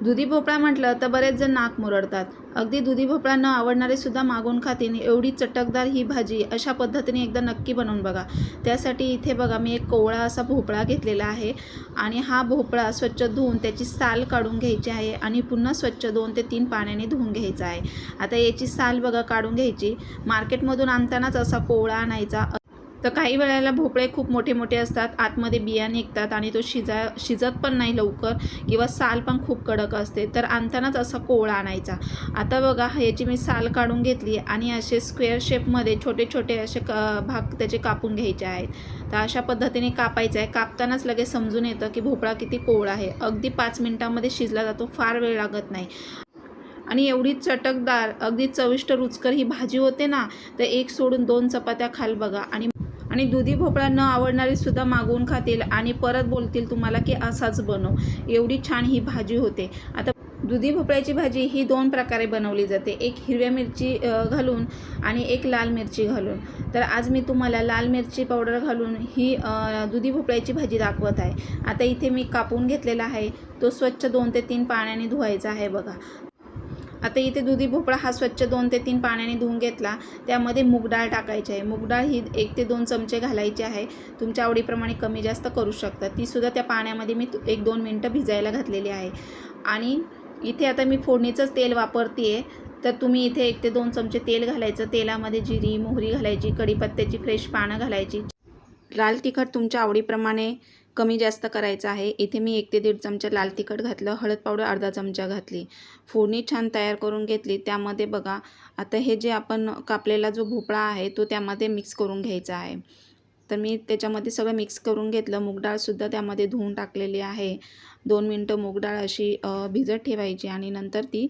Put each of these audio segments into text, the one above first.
दुधी भोपळा म्हटलं तर बरेच जण नाक मुरडतात. अगदी दुधी भोपळा न आवडणारे सुद्धा मागून खातील एवढी चटकदार ही भाजी अशा पद्धतीने एकदा नक्की बनवून बघा. त्यासाठी इथे बघा मी एक कोवळा असा भोपळा घेतलेला आहे आणि हा भोपळा स्वच्छ धुवून त्याची साल काढून घ्यायची आहे आणि पुन्हा स्वच्छ 2 ते 3 पाण्याने धुवून घ्यायचा आहे. आता याची साल बघा काढून घ्यायची. मार्केटमधून आणतानाच असा कोवळा आणायचा. तर काही वेळेला भोपळे खूप मोठे मोठे असतात, आतमध्ये बिया निघतात आणि तो शिजत पण नाही लवकर किंवा साल पण खूप कडक असते, तर आणतानाच असा कोवळा आणायचा. आता बघा याची मी साल काढून घेतली आणि असे स्क्वेअर शेपमध्ये छोटे छोटे असे भाग त्याचे कापून घ्यायचे आहेत. तर अशा पद्धतीने कापायचं आहे. कापतानाच लगेच समजून येतं की भोपळा किती कोवळा आहे. अगदी 5 मिनिटांमध्ये शिजला जातो, फार वेळ लागत नाही. आणि एवढी चटकदार अगदी चविष्ट रुचकर ही भाजी होते ना, तर एक सोडून 2 चपात्या खाल बघा. आणि दुधी भोपळा न आवडणारे सुद्धा मागवून खातील आणि परत बोलतील तुम्हाला की असाच बनव. एवढी छान ही भाजी होते. आता दुधी भोपळ्याची भाजी ही 2 प्रकारे बनवली जाते, एक हिरव्या मिरची घालून आणि एक लाल मिरची घालून. तर आज मी तुम्हाला लाल मिरची पावडर घालून ही दुधी भोपळ्याची भाजी दाखवत आहे. आता इथे मी कापून घेतलेला आहे, तो स्वच्छ 2 ते 3 पाण्याने धुवायचा आहे बघा. आता इथे दुधी भोपळा हा स्वच्छ 2 ते 3 पाण्याने धुवून घेतला. त्यामध्ये मूग डाळ टाकायची आहे. मूग डाळ ही 1 ते 2 चमचे घालायची आहे. तुमच्या आवडीप्रमाणे कमी जास्त करू शकता. तीसुद्धा त्या पाण्यामध्ये मी 1-2 मिनटं भिजायला घातलेली आहे. आणि इथे आता मी फोडणीचंच तेल वापरते आहे, तर तुम्ही इथे 1 ते 2 चमचे तेल घालायचं. तेलामध्ये जिरी, मोहरी घालायची, कढीपत्त्याची फ्रेश पानं घालायची. लाल तिखट तुमच्या आवडीप्रमाणे कमी जास्त करायचं आहे. इथे मी 1 ते 1.5 चमचा लाल तिखट घातलं, हळद पावडर अर्धा चमचा घातली. फोडणी छान तयार करून घेतली. त्यामध्ये बघा आता हे जे आपण कापलेला जो भोपळा आहे तो त्यामध्ये मिक्स करून घ्यायचा आहे. तर मी त्याच्यामध्ये सगळं मिक्स करून घेतलं. मूग डाळसुद्धा त्यामध्ये धुवून टाकलेली आहे. 2 मिनटं मूग डाळ अशी भिजत ठेवायची आणि नंतर ती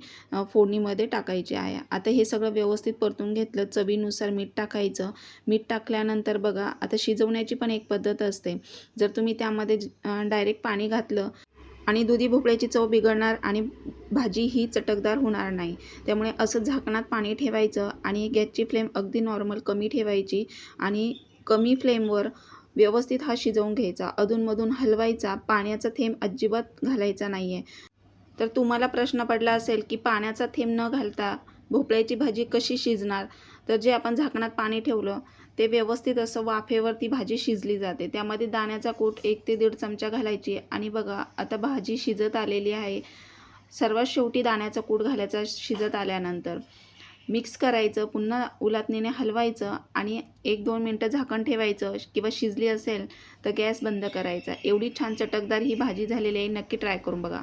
फोडणीमध्ये टाकायची आहे. आता हे सगळं व्यवस्थित परतून घेतलं. चवीनुसार मीठ टाकायचं. मीठ टाकल्यानंतर बघा आता शिजवण्याची पण एक पद्धत असते. जर तुम्ही त्यामध्ये डायरेक्ट पाणी घातलं आणि दुधी भोपळ्याची चव बिघडणार आणि भाजी ही चटकदार होणार नाही. त्यामुळे असं झाकणात पाणी ठेवायचं आणि गॅसची फ्लेम अगदी नॉर्मल कमी ठेवायची आणि कमी फ्लेमवर व्यवस्थित हा शिजवून घ्यायचा. अधूनमधून हलवायचा. पाण्याचा थेंब अजिबात घालायचा नाही आहे. तर तुम्हाला प्रश्न पडला असेल की पाण्याचा थेंब न घालता भोपळ्याची भाजी कशी शिजणार? तर जे आपण झाकणात पाणी ठेवलं ते व्यवस्थित असं वाफेवर ती भाजी शिजली जाते. त्यामध्ये दाण्याचा कूट 1 ते 1.5 चमचा घालायची आणि बघा आता भाजी शिजत आलेली आहे. सर्वात शेवटी दाण्याचा कूट घालायचा शिजत आल्यानंतर. मिक्स करायचं, पुन्हा उलटणीने हलवायचं आणि 1-2 मिनटं झाकण ठेवायचं किंवा शिजली असेल तर गॅस बंद करायचा. एवढी छान चटकदार ही भाजी झालेली आहे. नक्की ट्राय करून बघा.